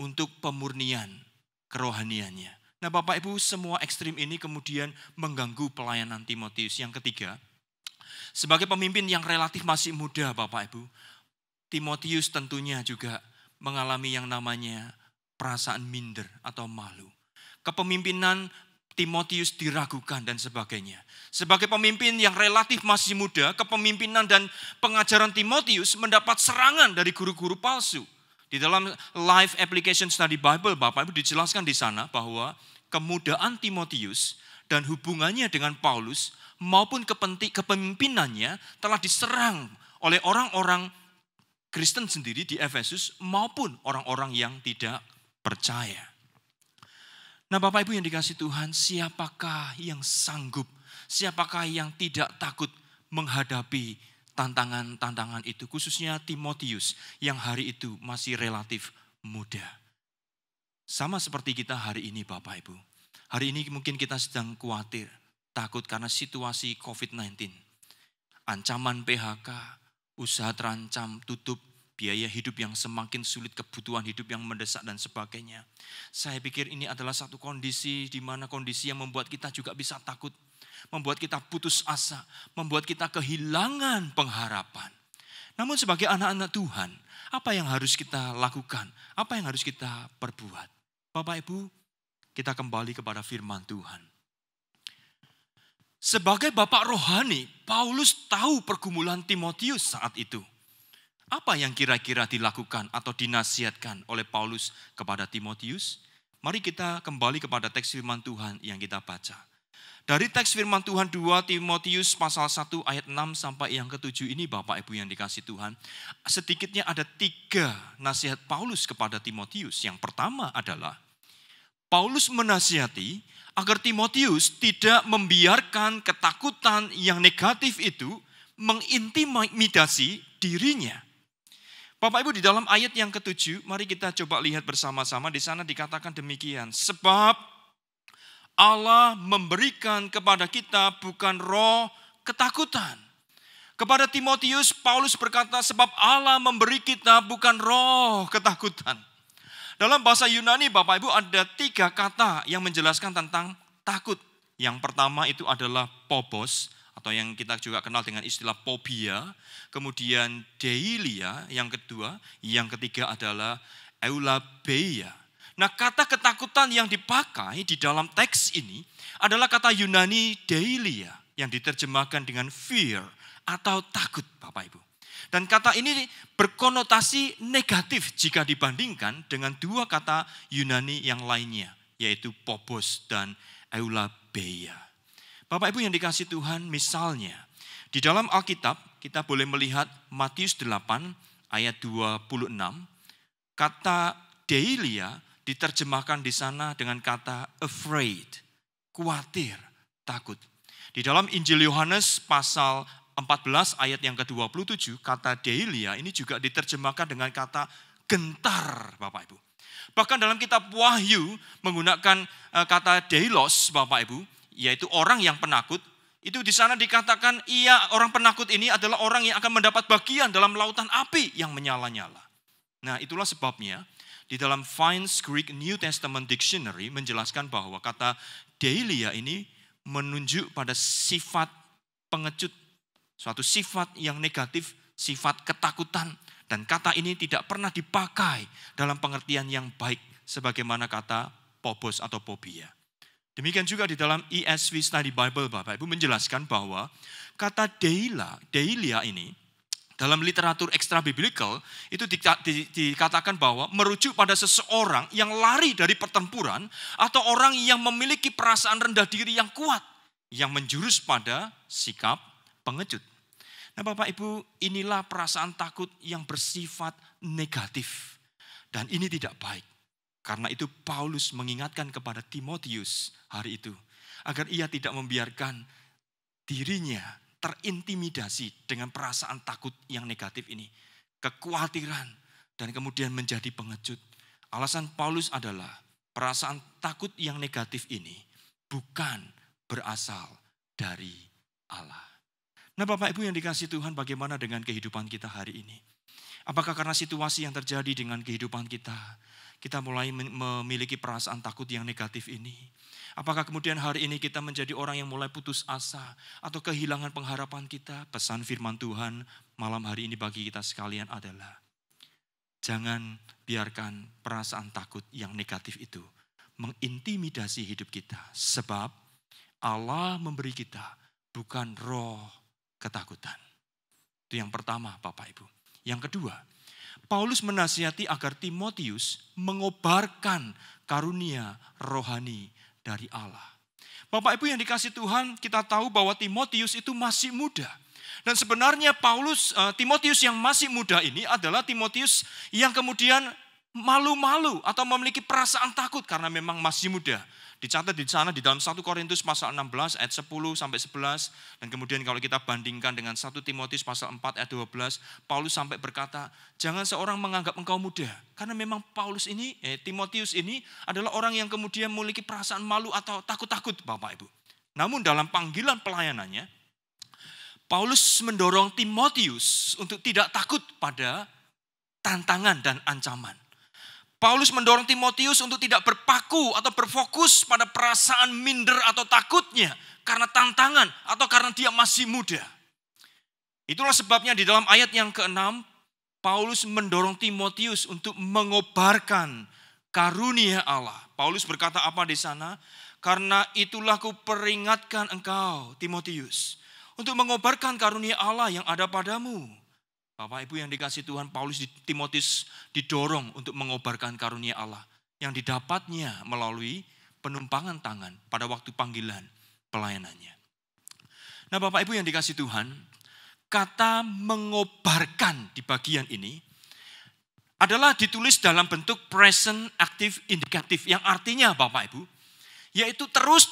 S3: untuk pemurnian kerohaniannya. Nah Bapak Ibu, semua ekstrim ini kemudian mengganggu pelayanan Timotius. Yang ketiga, sebagai pemimpin yang relatif masih muda Bapak Ibu, Timotius tentunya juga mengalami yang namanya perasaan minder atau malu. Kepemimpinan Timotius diragukan dan sebagainya. Sebagai pemimpin yang relatif masih muda, kepemimpinan dan pengajaran Timotius mendapat serangan dari guru-guru palsu. Di dalam Live Application Study Bible, Bapak Ibu dijelaskan di sana bahwa kemudaan Timotius dan hubungannya dengan Paulus maupun kepemimpinannya telah diserang oleh orang-orang Kristen sendiri di Efesus maupun orang-orang yang tidak percaya. Nah Bapak Ibu yang dikasihi Tuhan, siapakah yang sanggup, siapakah yang tidak takut menghadapi tantangan-tantangan itu, khususnya Timotius yang hari itu masih relatif muda. Sama seperti kita hari ini Bapak Ibu. Hari ini mungkin kita sedang khawatir, takut karena situasi COVID-19. Ancaman PHK, usaha terancam, tutup, biaya hidup yang semakin sulit, kebutuhan hidup yang mendesak dan sebagainya. Saya pikir ini adalah satu kondisi di mana kondisi yang membuat kita juga bisa takut, membuat kita putus asa, membuat kita kehilangan pengharapan. Namun sebagai anak-anak Tuhan, apa yang harus kita lakukan? Apa yang harus kita perbuat? Bapak Ibu, kita kembali kepada firman Tuhan. Sebagai bapak rohani, Paulus tahu pergumulan Timotius saat itu. Apa yang kira-kira dilakukan atau dinasihatkan oleh Paulus kepada Timotius? Mari kita kembali kepada teks firman Tuhan yang kita baca. Dari teks firman Tuhan 2 Timotius pasal 1 ayat 6 sampai yang ke-7 ini Bapak Ibu yang dikasih Tuhan. Sedikitnya ada 3 nasihat Paulus kepada Timotius. Yang pertama adalah Paulus menasihati agar Timotius tidak membiarkan ketakutan yang negatif itu mengintimidasi dirinya. Bapak Ibu di dalam ayat yang ke-7, mari kita coba lihat bersama-sama. Di sana dikatakan demikian. Sebab Allah memberikan kepada kita bukan roh ketakutan. Kepada Timotius, Paulus berkata, sebab Allah memberi kita bukan roh ketakutan. Dalam bahasa Yunani, Bapak Ibu, ada 3 kata yang menjelaskan tentang takut. Yang pertama itu adalah phobos, atau yang kita juga kenal dengan istilah phobia. Kemudian deilia, yang kedua. Yang ketiga adalah eulabeia. Nah, kata ketakutan yang dipakai di dalam teks ini adalah kata Yunani deilia, yang diterjemahkan dengan fear atau takut, Bapak Ibu. Dan kata ini berkonotasi negatif jika dibandingkan dengan 2 kata Yunani yang lainnya, yaitu phobos dan eulabeia. Bapak Ibu yang dikasih Tuhan, misalnya di dalam Alkitab kita boleh melihat Matius 8 ayat 26, kata deilia diterjemahkan di sana dengan kata afraid, khawatir, takut. Di dalam Injil Yohanes pasal 14 ayat yang ke-27, kata deilia ini juga diterjemahkan dengan kata gentar, Bapak Ibu. Bahkan dalam kitab Wahyu menggunakan kata deilos, Bapak Ibu, yaitu orang yang penakut. Itu di sana dikatakan orang penakut ini adalah orang yang akan mendapat bagian dalam lautan api yang menyala-nyala. Nah, itulah sebabnya di dalam Vines Greek New Testament Dictionary menjelaskan bahwa kata deilia ini menunjuk pada sifat pengecut, suatu sifat yang negatif, sifat ketakutan. Dan kata ini tidak pernah dipakai dalam pengertian yang baik sebagaimana kata phobos atau phobia. Demikian juga di dalam ESV Study Bible, Bapak Ibu, menjelaskan bahwa kata deilia ini dalam literatur extra biblical itu dikatakan bahwa merujuk pada seseorang yang lari dari pertempuran atau orang yang memiliki perasaan rendah diri yang kuat yang menjurus pada sikap pengecut. Nah Bapak Ibu, inilah perasaan takut yang bersifat negatif dan ini tidak baik. Karena itu Paulus mengingatkan kepada Timotius hari itu agar ia tidak membiarkan dirinya terintimidasi dengan perasaan takut yang negatif ini, kekhawatiran dan kemudian menjadi pengecut. Alasan Paulus adalah perasaan takut yang negatif ini bukan berasal dari Allah. Nah Bapak Ibu yang dikasihi Tuhan, bagaimana dengan kehidupan kita hari ini? Apakah karena situasi yang terjadi dengan kehidupan kita mulai memiliki perasaan takut yang negatif ini? Apakah kemudian hari ini kita menjadi orang yang mulai putus asa atau kehilangan pengharapan kita? Pesan firman Tuhan malam hari ini bagi kita sekalian adalah, jangan biarkan perasaan takut yang negatif itu mengintimidasi hidup kita. Sebab Allah memberi kita bukan roh ketakutan. Itu yang pertama Bapak Ibu. Yang kedua, Paulus menasihati agar Timotius mengobarkan karunia rohani dari Allah. Bapak Ibu yang dikasihi Tuhan, kita tahu bahwa Timotius itu masih muda. Dan sebenarnya Timotius yang masih muda ini adalah Timotius yang kemudian malu-malu atau memiliki perasaan takut karena memang masih muda. Dicatat di sana di dalam 1 Korintus pasal 16 ayat 10 sampai 11. Dan kemudian kalau kita bandingkan dengan 1 Timotius pasal 4 ayat 12. Paulus sampai berkata, jangan seorang menganggap engkau muda. Karena memang Timotius ini adalah orang yang kemudian memiliki perasaan malu atau takut-takut Bapak Ibu. Namun dalam panggilan pelayanannya, Paulus mendorong Timotius untuk tidak takut pada tantangan dan ancaman. Paulus mendorong Timotius untuk tidak berpaku atau berfokus pada perasaan minder atau takutnya karena tantangan atau karena dia masih muda. Itulah sebabnya di dalam ayat yang ke-6, Paulus mendorong Timotius untuk mengobarkan karunia Allah. Paulus berkata apa di sana? Karena itulah kuperingatkan engkau, Timotius, untuk mengobarkan karunia Allah yang ada padamu. Bapak Ibu yang dikasihi Tuhan, Timotius didorong untuk mengobarkan karunia Allah yang didapatnya melalui penumpangan tangan pada waktu panggilan pelayanannya. Nah Bapak Ibu yang dikasihi Tuhan, kata mengobarkan di bagian ini adalah ditulis dalam bentuk present active indicative yang artinya Bapak Ibu, yaitu terus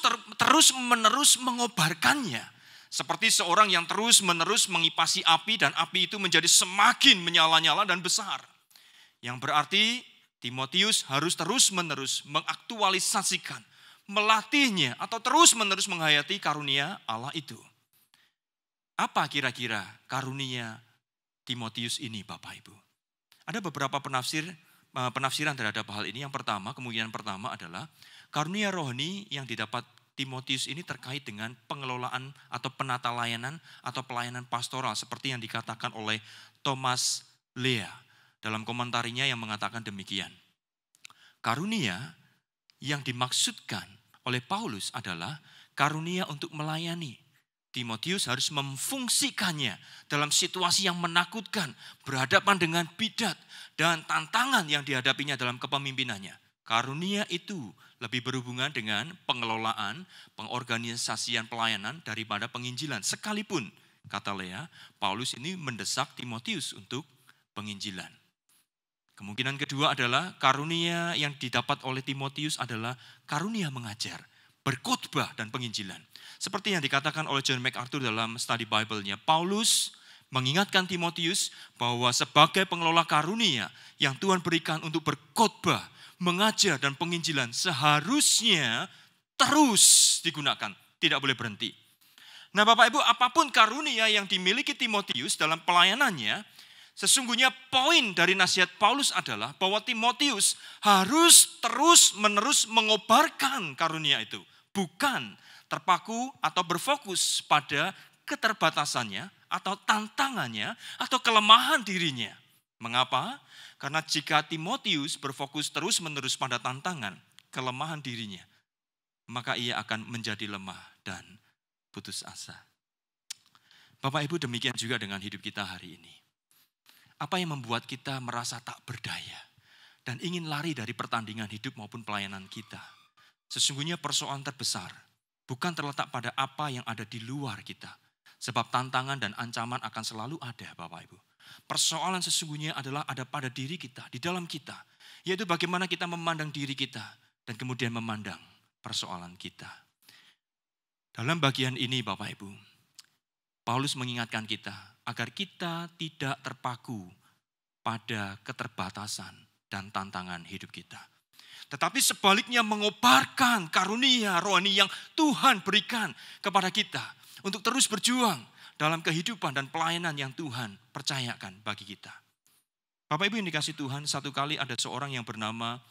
S3: menerus mengobarkannya. Seperti seorang yang terus-menerus mengipasi api dan api itu menjadi semakin menyala-nyala dan besar. Yang berarti Timotius harus terus-menerus mengaktualisasikan, melatihnya atau terus-menerus menghayati karunia Allah itu. Apa kira-kira karunia Timotius ini Bapak Ibu? Ada beberapa penafsiran terhadap hal ini. Yang pertama, kemungkinan pertama adalah karunia rohani yang didapat Timotius ini terkait dengan pengelolaan atau penata layanan atau pelayanan pastoral seperti yang dikatakan oleh Thomas Lea dalam komentarinya yang mengatakan demikian. Karunia yang dimaksudkan oleh Paulus adalah karunia untuk melayani. Timotius harus memfungsikannya dalam situasi yang menakutkan, berhadapan dengan bidat dan tantangan yang dihadapinya dalam kepemimpinannya. Karunia itu lebih berhubungan dengan pengelolaan, pengorganisasian pelayanan daripada penginjilan. Sekalipun, kata Lea, Paulus ini mendesak Timotius untuk penginjilan. Kemungkinan kedua adalah karunia yang didapat oleh Timotius adalah karunia mengajar, berkhotbah dan penginjilan. Seperti yang dikatakan oleh John MacArthur dalam study Bible-nya, Paulus mengingatkan Timotius bahwa sebagai pengelola karunia yang Tuhan berikan untuk berkhotbah, mengajar dan penginjilan seharusnya terus digunakan, tidak boleh berhenti. Nah Bapak Ibu, apapun karunia yang dimiliki Timotius dalam pelayanannya, sesungguhnya poin dari nasihat Paulus adalah bahwa Timotius harus terus-menerus mengobarkan karunia itu, bukan terpaku atau berfokus pada keterbatasannya atau tantangannya atau kelemahan dirinya. Mengapa? Karena jika Timotius berfokus terus-menerus pada tantangan, kelemahan dirinya, maka ia akan menjadi lemah dan putus asa. Bapak Ibu, demikian juga dengan hidup kita hari ini. Apa yang membuat kita merasa tak berdaya dan ingin lari dari pertandingan hidup maupun pelayanan kita? Sesungguhnya persoalan terbesar bukan terletak pada apa yang ada di luar kita. Sebab tantangan dan ancaman akan selalu ada Bapak Ibu. Persoalan sesungguhnya adalah ada pada diri kita, di dalam kita. Yaitu bagaimana kita memandang diri kita dan kemudian memandang persoalan kita. Dalam bagian ini Bapak Ibu, Paulus mengingatkan kita agar kita tidak terpaku pada keterbatasan dan tantangan hidup kita. Tetapi sebaliknya mengobarkan karunia rohani yang Tuhan berikan kepada kita untuk terus berjuang dalam kehidupan dan pelayanan yang Tuhan percayakan bagi kita. Bapak Ibu yang dikasihi Tuhan, satu kali ada seorang yang bernama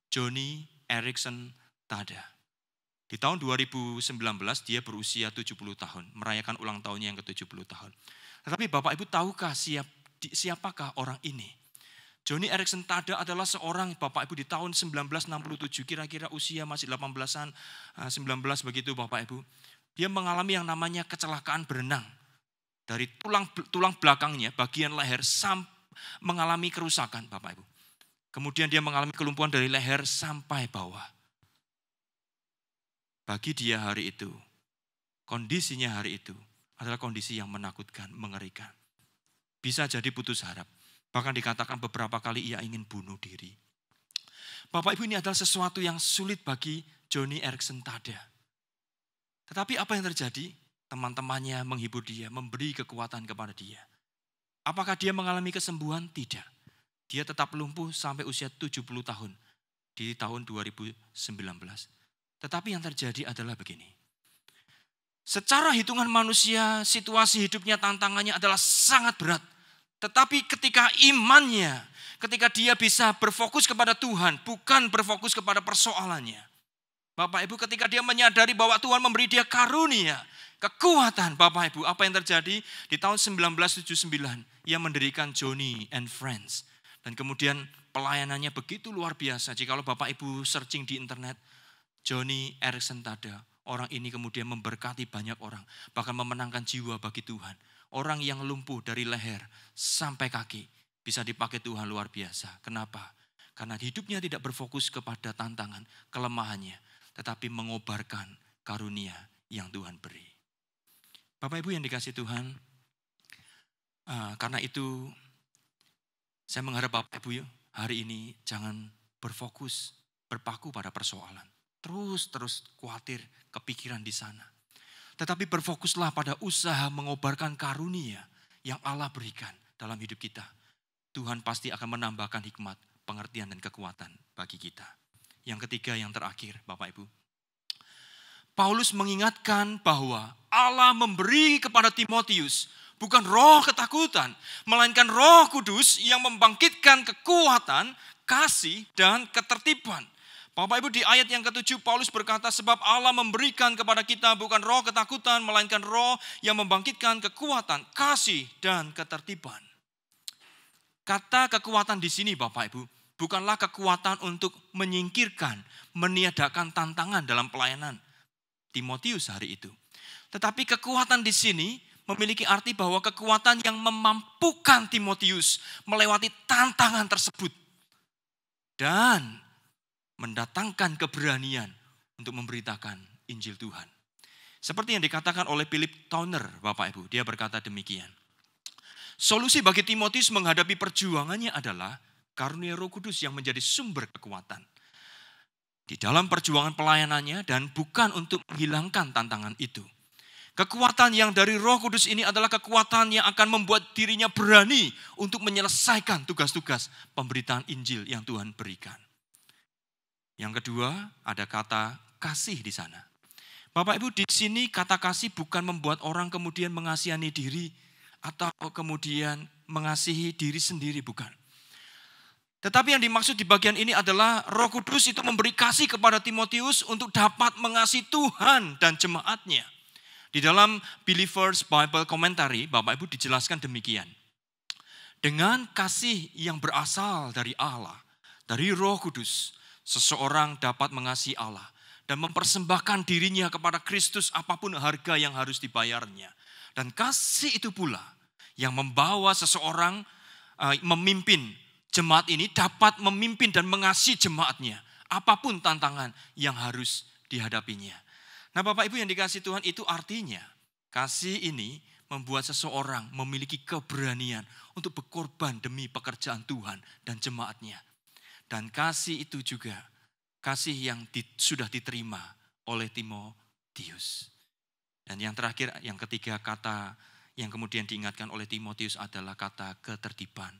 S3: Joni Eareckson Tada. Di tahun 2019 dia berusia 70 tahun, merayakan ulang tahunnya yang ke-70 tahun. Tetapi Bapak Ibu tahukah siapakah orang ini? Joni Eareckson Tada adalah seorang Bapak Ibu di tahun 1967, kira-kira usia masih 18-an, 19 begitu Bapak Ibu. Dia mengalami yang namanya kecelakaan berenang. Dari tulang belakangnya, bagian leher mengalami kerusakan Bapak Ibu. Kemudian dia mengalami kelumpuhan dari leher sampai bawah. Bagi dia hari itu, kondisinya hari itu adalah kondisi yang menakutkan, mengerikan. Bisa jadi putus harap. Bahkan dikatakan beberapa kali ia ingin bunuh diri. Bapak Ibu, ini adalah sesuatu yang sulit bagi Joni Eareckson Tada. Tetapi apa yang terjadi? Teman-temannya menghibur dia, memberi kekuatan kepada dia. Apakah dia mengalami kesembuhan? Tidak. Dia tetap lumpuh sampai usia 70 tahun di tahun 2019. Tetapi yang terjadi adalah begini. Secara hitungan manusia, situasi hidupnya, tantangannya adalah sangat berat. Tetapi ketika imannya, ketika dia bisa berfokus kepada Tuhan, bukan berfokus kepada persoalannya. Bapak Ibu, ketika dia menyadari bahwa Tuhan memberi dia karunia, kekuatan, Bapak Ibu, apa yang terjadi? Di tahun 1979, ia mendirikan Joni and Friends. Dan kemudian pelayanannya begitu luar biasa. Jikalau Bapak Ibu searching di internet, Joni Eareckson Tada, orang ini kemudian memberkati banyak orang, bahkan memenangkan jiwa bagi Tuhan. Orang yang lumpuh dari leher sampai kaki bisa dipakai Tuhan luar biasa. Kenapa? Karena hidupnya tidak berfokus kepada tantangan, kelemahannya, tetapi mengobarkan karunia yang Tuhan beri. Bapak Ibu yang dikasihi Tuhan, karena itu saya mengharap Bapak Ibu hari ini jangan berpaku pada persoalan. Terus khawatir, kepikiran di sana. Tetapi berfokuslah pada usaha mengobarkan karunia yang Allah berikan dalam hidup kita. Tuhan pasti akan menambahkan hikmat, pengertian dan kekuatan bagi kita. Yang ketiga, yang terakhir Bapak Ibu. Paulus mengingatkan bahwa Allah memberi kepada Timotius bukan roh ketakutan, melainkan Roh Kudus yang membangkitkan kekuatan, kasih dan ketertiban. Bapak Ibu, di ayat yang ke-7 Paulus berkata, sebab Allah memberikan kepada kita bukan roh ketakutan, melainkan roh yang membangkitkan kekuatan, kasih, dan ketertiban. Kata kekuatan di sini Bapak Ibu, bukanlah kekuatan untuk menyingkirkan, meniadakan tantangan dalam pelayanan Timotius hari itu. Tetapi kekuatan di sini memiliki arti bahwa kekuatan yang memampukan Timotius melewati tantangan tersebut. Dan mendatangkan keberanian untuk memberitakan Injil Tuhan. Seperti yang dikatakan oleh Philip Towner, Bapak Ibu, dia berkata demikian. Solusi bagi Timotius menghadapi perjuangannya adalah karunia Roh Kudus yang menjadi sumber kekuatan. Di dalam perjuangan pelayanannya dan bukan untuk menghilangkan tantangan itu. Kekuatan yang dari Roh Kudus ini adalah kekuatan yang akan membuat dirinya berani untuk menyelesaikan tugas-tugas pemberitaan Injil yang Tuhan berikan. Yang kedua, ada kata kasih di sana. Bapak Ibu, di sini kata kasih bukan membuat orang kemudian mengasihani diri atau kemudian mengasihi diri sendiri, bukan. Tetapi yang dimaksud di bagian ini adalah Roh Kudus itu memberi kasih kepada Timotius untuk dapat mengasihi Tuhan dan jemaatnya. Di dalam Believers Bible Commentary, Bapak Ibu dijelaskan demikian. Dengan kasih yang berasal dari Allah, dari Roh Kudus, seseorang dapat mengasihi Allah dan mempersembahkan dirinya kepada Kristus apapun harga yang harus dibayarnya. Dan kasih itu pula yang membawa seseorang memimpin jemaat ini dapat memimpin dan mengasihi jemaatnya. Apapun tantangan yang harus dihadapinya. Nah Bapak Ibu yang dikasihi Tuhan, itu artinya kasih ini membuat seseorang memiliki keberanian untuk berkorban demi pekerjaan Tuhan dan jemaatnya. Dan kasih itu juga kasih yang sudah diterima oleh Timotius. Dan yang terakhir, yang ketiga kata yang kemudian diingatkan oleh Timotius adalah kata ketertiban.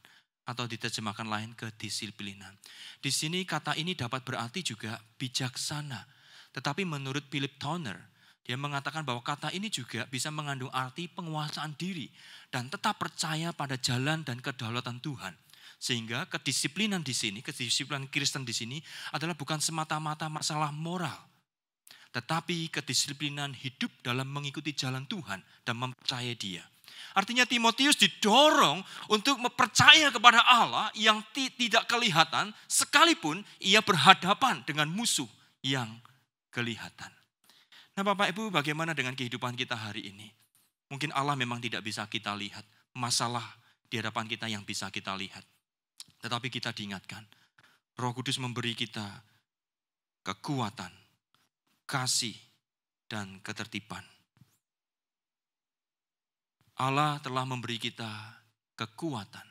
S3: atau diterjemahkan lain kedisiplinan. Di sini kata ini dapat berarti juga bijaksana. Tetapi menurut Philip Towner, dia mengatakan bahwa kata ini juga bisa mengandung arti penguasaan diri dan tetap percaya pada jalan dan kedaulatan Tuhan. Sehingga kedisiplinan di sini, kedisiplinan Kristen di sini adalah bukan semata-mata masalah moral, tetapi kedisiplinan hidup dalam mengikuti jalan Tuhan dan mempercayai Dia. Artinya Timotius didorong untuk percaya kepada Allah yang tidak kelihatan sekalipun ia berhadapan dengan musuh yang kelihatan. Nah Bapak Ibu, bagaimana dengan kehidupan kita hari ini? Mungkin Allah memang tidak bisa kita lihat, masalah di hadapan kita yang bisa kita lihat. Tetapi kita diingatkan, Roh Kudus memberi kita kekuatan, kasih, dan ketertiban. Allah telah memberi kita kekuatan,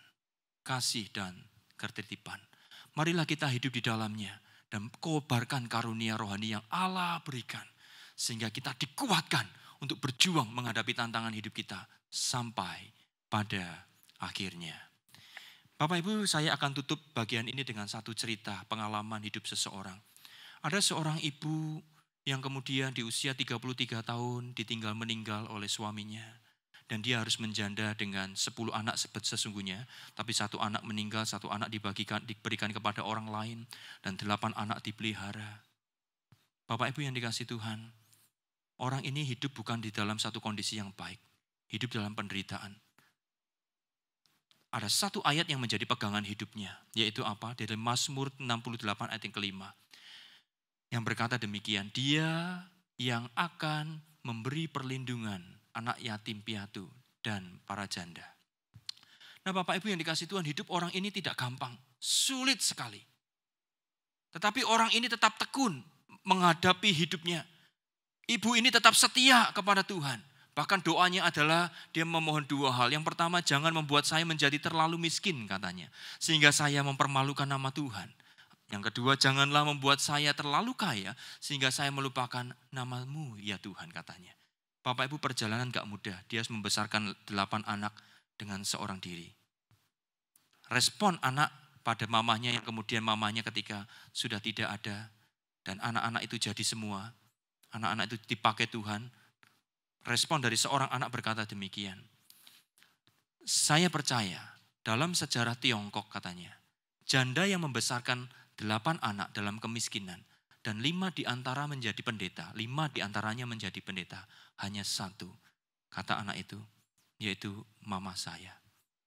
S3: kasih, dan ketertiban. Marilah kita hidup di dalamnya dan kobarkan karunia rohani yang Allah berikan. Sehingga kita dikuatkan untuk berjuang menghadapi tantangan hidup kita sampai pada akhirnya. Bapak Ibu, saya akan tutup bagian ini dengan satu cerita pengalaman hidup seseorang. Ada seorang ibu yang kemudian di usia 33 tahun ditinggal meninggal oleh suaminya. Dan dia harus menjanda dengan 10 anak sesungguhnya. Tapi 1 anak meninggal, 1 anak diberikan kepada orang lain. Dan 8 anak dipelihara. Bapak Ibu yang dikasihi Tuhan, orang ini hidup bukan di dalam satu kondisi yang baik. Hidup dalam penderitaan. Ada satu ayat yang menjadi pegangan hidupnya. Yaitu apa? Dari Mazmur 68 ayat yang kelima. Yang berkata demikian, Dia yang akan memberi perlindungan anak yatim piatu dan para janda. Nah Bapak Ibu yang dikasihi Tuhan, hidup orang ini tidak gampang. Sulit sekali. Tetapi orang ini tetap tekun menghadapi hidupnya. Ibu ini tetap setia kepada Tuhan. Bahkan doanya adalah dia memohon 2 hal. Yang pertama, jangan membuat saya menjadi terlalu miskin katanya. Sehingga saya mempermalukan nama Tuhan. Yang kedua, janganlah membuat saya terlalu kaya. Sehingga saya melupakan nama-Mu ya Tuhan katanya. Bapak Ibu, perjalanan gak mudah. Dia membesarkan 8 anak dengan seorang diri. Respon anak pada mamanya yang kemudian mamanya ketika sudah tidak ada. Dan anak-anak itu jadi semua. Anak-anak itu dipakai Tuhan. Respon dari seorang anak berkata demikian. Saya percaya dalam sejarah Tiongkok katanya. Janda yang membesarkan 8 anak dalam kemiskinan. Dan 5 diantara menjadi pendeta. 5 diantaranya menjadi pendeta. Hanya 1, kata anak itu, yaitu mama saya.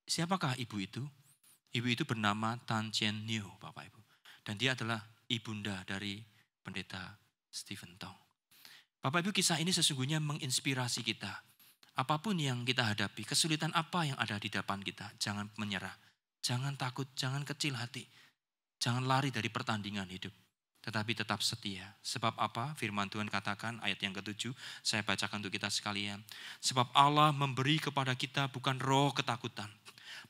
S3: Siapakah ibu itu? Ibu itu bernama Tan Chien Niu, Bapak Ibu. Dan dia adalah ibunda dari pendeta Stephen Tong. Bapak Ibu, kisah ini sesungguhnya menginspirasi kita. Apapun yang kita hadapi, kesulitan apa yang ada di depan kita, jangan menyerah. Jangan takut, jangan kecil hati. Jangan lari dari pertandingan hidup. Tetapi tetap setia. Sebab apa? Firman Tuhan katakan ayat yang ke-7. Saya bacakan untuk kita sekalian. Sebab Allah memberi kepada kita bukan roh ketakutan.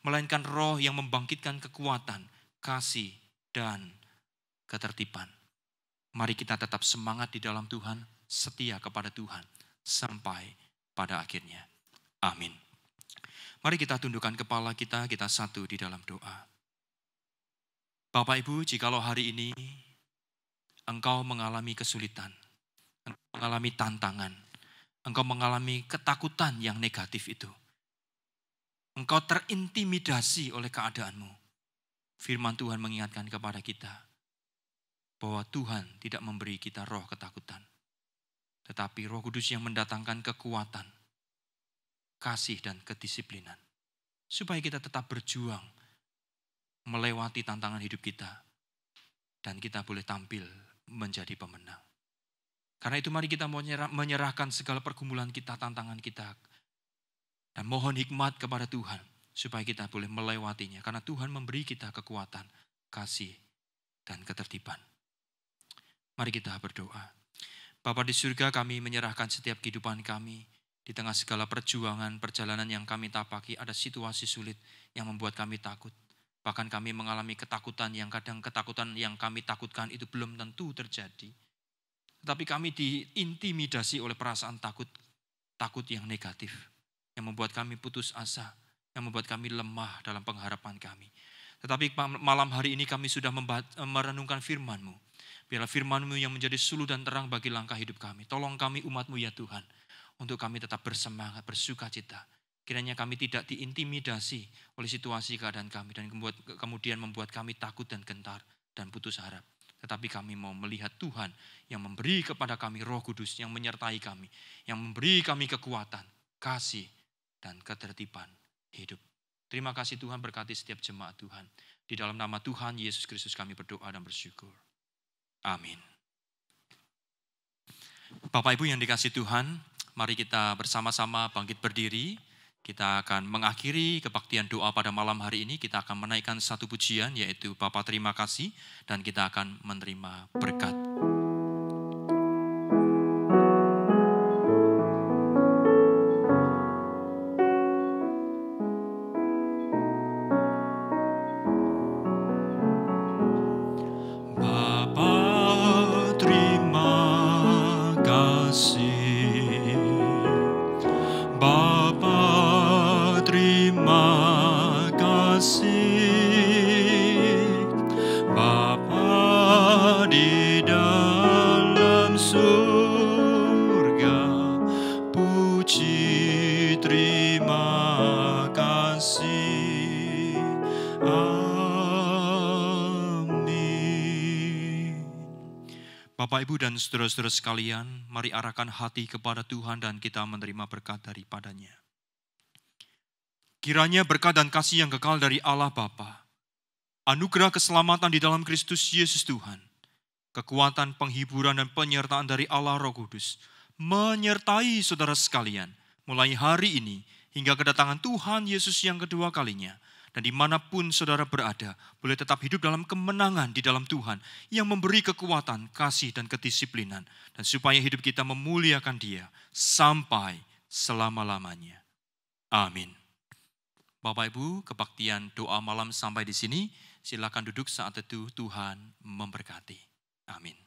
S3: Melainkan roh yang membangkitkan kekuatan, kasih, dan ketertiban. Mari kita tetap semangat di dalam Tuhan. Setia kepada Tuhan. Sampai pada akhirnya. Amin. Mari kita tundukkan kepala kita satu di dalam doa. Bapak Ibu, jikalau hari ini engkau mengalami kesulitan, engkau mengalami tantangan, engkau mengalami ketakutan yang negatif itu. Engkau terintimidasi oleh keadaanmu. Firman Tuhan mengingatkan kepada kita bahwa Tuhan tidak memberi kita roh ketakutan. Tetapi Roh Kudus yang mendatangkan kekuatan, kasih dan kedisiplinan. Supaya kita tetap berjuang melewati tantangan hidup kita. Dan kita boleh tampil menjadi pemenang. Karena itu mari kita menyerahkan segala pergumulan kita, tantangan kita. Dan mohon hikmat kepada Tuhan. Supaya kita boleh melewatinya. Karena Tuhan memberi kita kekuatan, kasih, dan ketertiban. Mari kita berdoa. Bapa di surga, kami menyerahkan setiap kehidupan kami. Di tengah segala perjuangan, perjalanan yang kami tapaki, ada situasi sulit yang membuat kami takut. Bahkan kami mengalami ketakutan yang kadang ketakutan yang kami takutkan itu belum tentu terjadi. Tetapi kami diintimidasi oleh perasaan takut yang negatif. Yang membuat kami putus asa, yang membuat kami lemah dalam pengharapan kami. Tetapi malam hari ini kami sudah merenungkan firman-Mu. Biarlah firman-Mu yang menjadi suluh dan terang bagi langkah hidup kami. Tolong kami umat-Mu ya Tuhan, untuk kami tetap bersemangat, bersuka cita. Kiranya kami tidak diintimidasi oleh situasi keadaan kami dan kemudian membuat kami takut dan gentar dan putus harap. Tetapi kami mau melihat Tuhan yang memberi kepada kami Roh Kudus, yang menyertai kami, yang memberi kami kekuatan, kasih, dan ketertiban hidup. Terima kasih Tuhan, berkati setiap jemaat Tuhan. Di dalam nama Tuhan Yesus Kristus kami berdoa dan bersyukur. Amin. Bapak Ibu yang dikasihi Tuhan, mari kita bersama-sama bangkit berdiri. Kita akan mengakhiri kebaktian doa pada malam hari ini. Kita akan menaikkan satu pujian, yaitu Bapa terima kasih, dan kita akan menerima berkat. Bapa terima kasih. Bapa terima kasih, Bapa di dalam surga, puji terima kasih. Amin. Bapak, Ibu, dan saudara-saudara sekalian, mari arahkan hati kepada Tuhan dan kita menerima berkat daripadanya. Kiranya berkat dan kasih yang kekal dari Allah Bapa, anugerah keselamatan di dalam Kristus Yesus Tuhan, kekuatan, penghiburan, dan penyertaan dari Allah Roh Kudus, menyertai saudara sekalian, mulai hari ini hingga kedatangan Tuhan Yesus yang kedua kalinya. Dan dimanapun saudara berada, boleh tetap hidup dalam kemenangan di dalam Tuhan yang memberi kekuatan, kasih, dan kedisiplinan. Dan supaya hidup kita memuliakan Dia sampai selama-lamanya. Amin. Bapak Ibu, kebaktian doa malam sampai di sini. Silakan duduk saat itu, Tuhan memberkati. Amin.